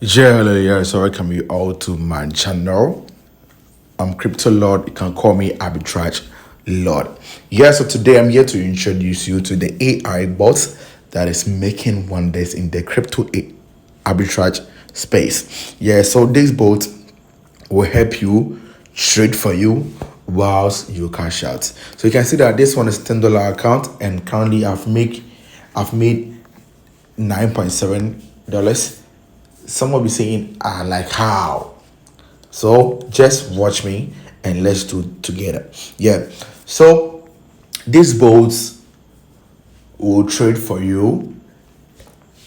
Yeah, so welcome you all to my channel. I'm Crypto Lord. You can call me Arbitrage Lord. Yeah, so today I'm here to introduce you to the AI bot that is making wonders in the arbitrage space. Yeah, so this bot will help you trade for you whilst you cash out. So you can see that this one is $10 account, and currently I've made $9.7. Some will be saying, like how? So just watch me and let's do together. Yeah. So these boats will trade for you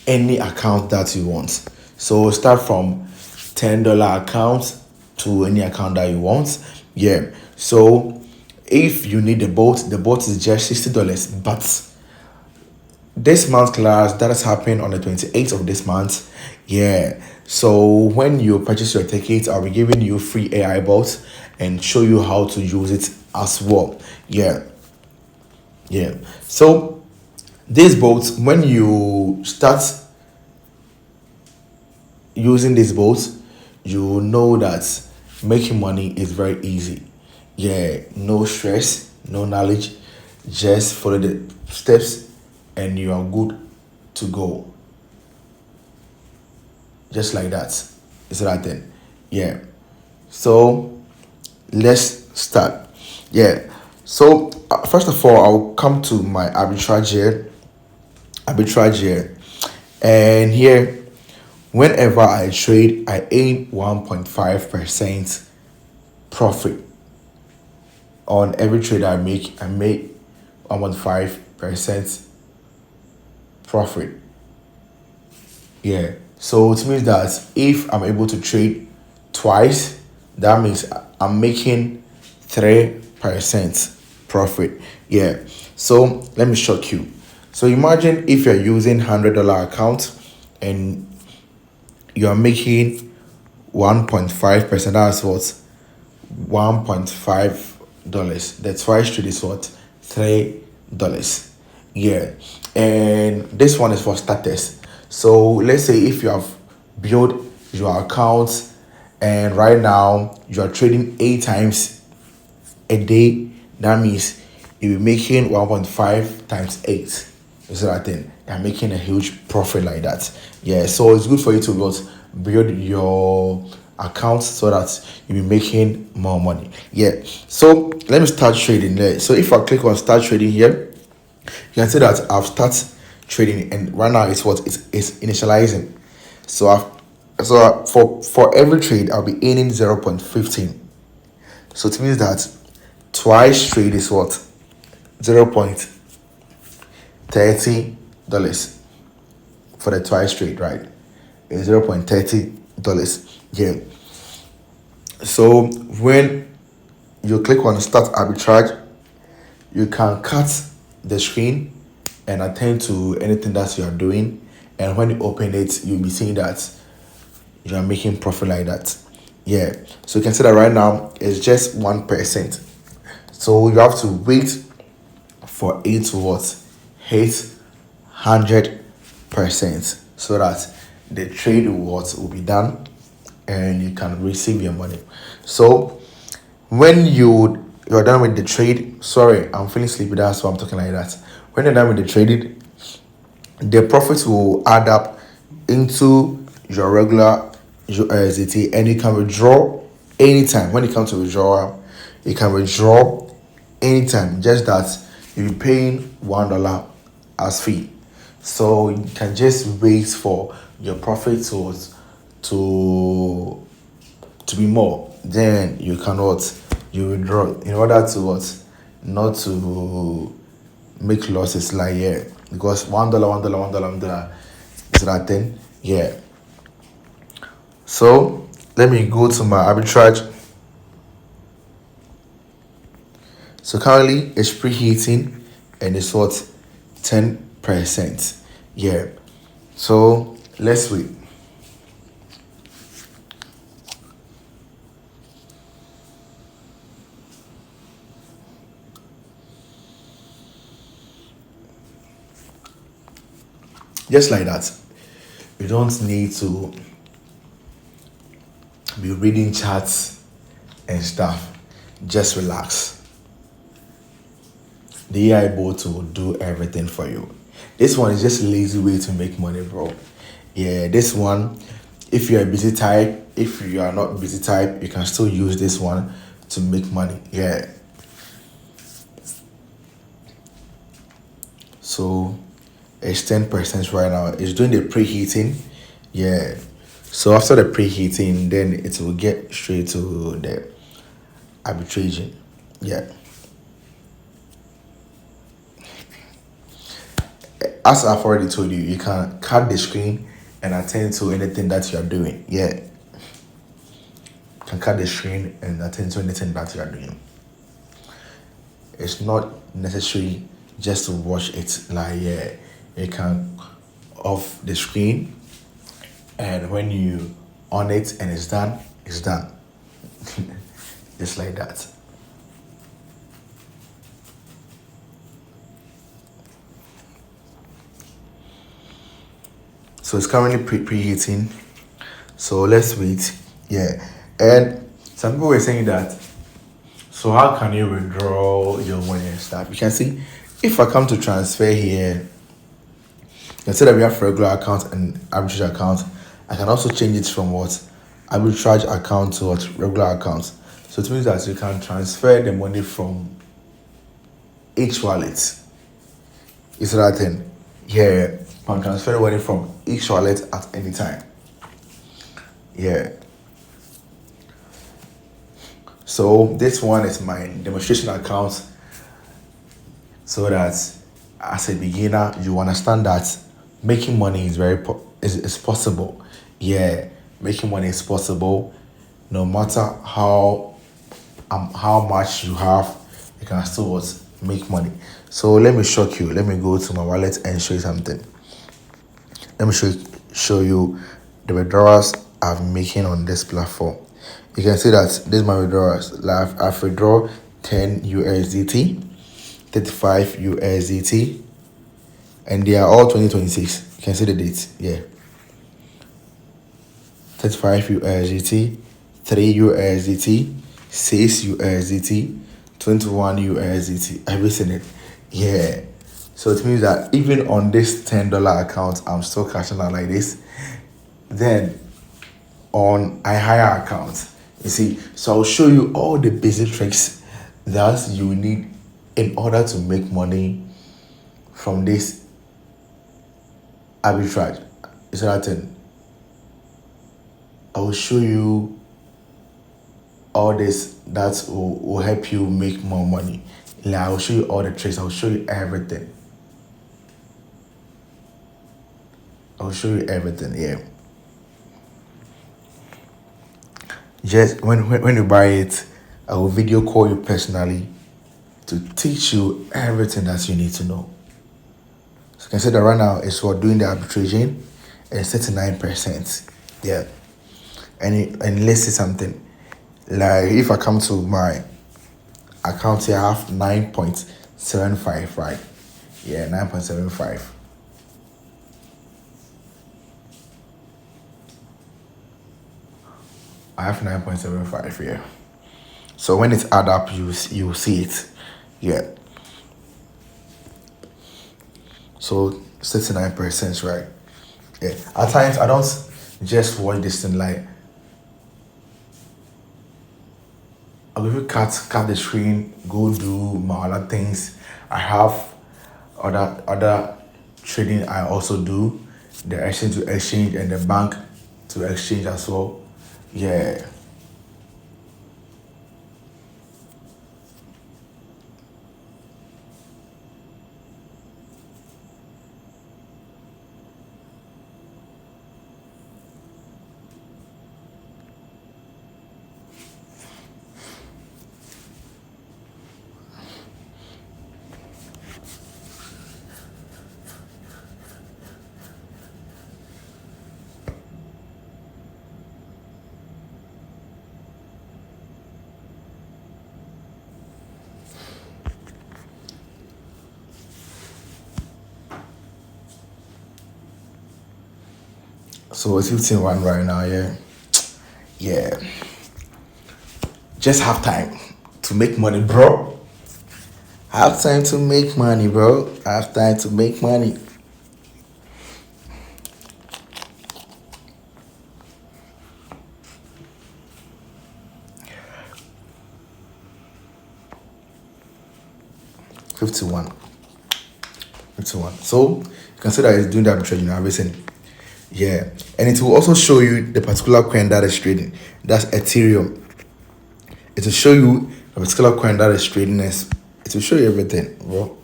any account that you want. So start from $10 account to any account that you want. Yeah. So if you need the boat is just $60. But this month class that is happening on the 28th of this month. Yeah, so when you purchase your ticket, I'll be giving you free AI bots and show you how to use it as well. Yeah, so these bots, when you start using these bots, you know that making money is very easy. Yeah, no stress, no knowledge, just follow the steps and you are good to go. Just like that. It's right then. Yeah. So let's start. Yeah. So first of all, I'll come to my arbitrage here, and here, whenever I trade, I aim 1.5% profit on every trade I make. I make 1.5% profit. Yeah. So it means that if I'm able to trade twice, that means I'm making 3% profit. Yeah. So let me shock you. So imagine if you're using $100 account and you're making 1.5%. That's what? $1.5. The twice trade is what? $3. Yeah. And this one is for starters. So let's say if you have built your account and right now you are trading 8 times a day, that means you'll be making 1.5 times 8. Is that thing? You're making a huge profit like that. Yeah, so it's good for you to build your account so that you'll be making more money. Yeah, so let me start trading there. So if I click on start trading here, you can see that I've started trading, and right now it's initializing. So for every trade I'll be earning 0.15. So it means that twice trade is what? $0.30 for the twice trade, right? It's $0.30. Yeah. So when you click on start arbitrage, you can cut the screen and attend to anything that you are doing. And when you open it, you'll be seeing that you are making profit like that. Yeah. So you can see that right now it's just 1%. So you have to wait for it to what? Hit 100% so that the trade will be done and you can receive your money. So when you're done with the trade, sorry, I'm feeling sleepy, that's why I'm talking like that. When you're done with the trading, the profits will add up into your regular USDT, and you can withdraw anytime. When it comes to withdrawal, you can withdraw anytime, just that you'll be paying $1 as fee. So you can just wait for your profit to to be more. Then you cannot you withdraw in order to what? Not to make losses like, yeah, because $1 is that thing. Yeah. So let me go to my arbitrage. So currently it's preheating and it's what? 10%. Yeah. So let's wait. Just like that. You don't need to be reading charts and stuff. Just relax. The AI bot will do everything for you. This one is just a lazy way to make money, bro. Yeah, this one, if you're a busy type, if you are not busy type, you can still use this one to make money. Yeah. So it's 10% right now. It's doing the preheating. Yeah. So after the preheating, then it will get straight to the arbitraging. Yeah. As I've already told you, you can cut the screen and attend to anything that you are doing. Yeah. You can cut the screen and attend to anything that you are doing. It's not necessary just to watch it. Like, yeah, you can off the screen, and when you on it and it's done, it's done. Just like that. So it's currently preheating. So let's wait. Yeah. And some people were saying that, so how can you withdraw your money and stuff? You can see if I come to transfer here, instead of we have regular account and arbitrage account, I can also change it from what arbitrage account to what regular account. So it means that you can transfer the money from each wallet. Is that thing? Yeah, you can transfer the money from each wallet at any time. Yeah. So this one is my demonstration account, so that as a beginner you understand that making money is is possible. Yeah, making money is possible. No matter how much you have, you can still make money. So let me shock you. Let me go to my wallet and show you something. Let me show you the withdrawals I'm making on this platform. You can see that this is my withdrawals. Like I've withdrawn 10 USDT, 35 USDT, and they are all 2026. You can see the dates. Yeah. 35 USDT, 3 USDT, 6 USDT, 21 USDT. Everything it. Yeah. So it means that even on this $10 account, I'm still cashing out like this. Then on a higher account, you see. So I'll show you all the basic tricks that you need in order to make money from this arbitrage. Is that thing? I will show you all this that will help you make more money. Like I will show you all the tricks. I will show you everything. I'll show you everything. Yeah. Just when you buy it, I will video call you personally to teach you everything that you need to know. So you can see that right now it's for doing the arbitration and 39%. Yeah. And let's say something. Like if I come to my account here, I have 9.75, right? Yeah, 9.75. I have 9.75 here. So when it's add up, you see it. Yeah. So 69%, right? Yeah. At times I don't just watch this thing like I'll give you cut the screen, go do my other things. I have other trading I also do, the exchange to exchange and the bank to exchange as well. Yeah. So it's 15-1 right now, yeah. Yeah, just have time to make money, bro. Have time to make money, bro. Have time to make money. $51. $51. So you can see that it's doing the arbitrage in everything. Yeah. And it will also show you the particular coin that is trading. That's Ethereum. It will show you the particular coin that is trading. It will show you everything, bro.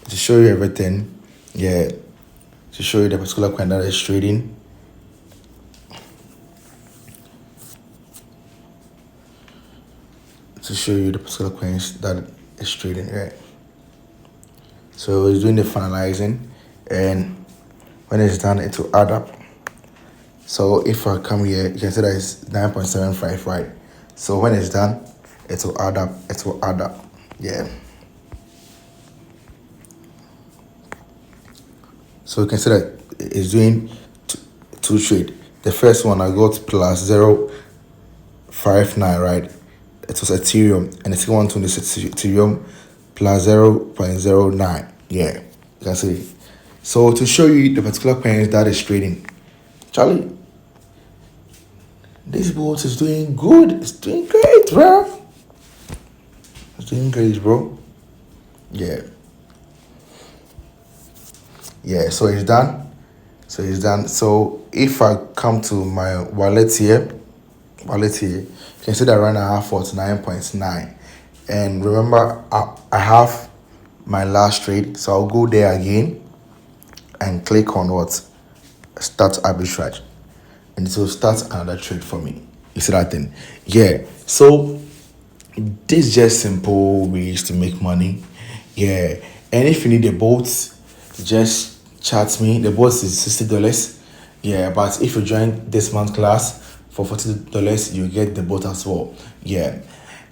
It will show you everything. Yeah. To show you the particular coin that is trading. To show you the particular coins that is trading, right? So it's doing the finalizing, and when it's done, it will add up. So if I come here, you can see that it's 9.75, right? So when it's done, it will add up. It will add up. Yeah. So you can see that it's doing two trade. The first one I got plus 0.59, right? It was Ethereum, and the second one is Ethereum plus 0.09. Yeah, you can see. So to show you the particular coins that is trading, Charlie, this boat is doing good. It's doing great, bro. It's doing great, bro. Yeah. Yeah, so it's done. So if I come to my wallet here, you can see that right now I have 49.9. And remember, I have my last trade, so I'll go there again and click on what? Start arbitrage. And it will start another trade for me. You see that thing? Yeah. So this is just simple ways to make money. Yeah. And if you need a boat, just chat me. The boat is $60. Yeah, but if you join this month class for $40, you get the boat as well. Yeah.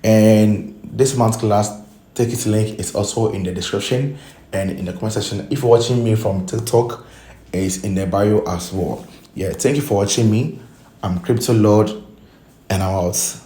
And this month class ticket link is also in the description and in the comment section. If you're watching me from TikTok, it's in the bio as well. Yeah, thank you for watching me. I'm Crypto Lord, and I'm out.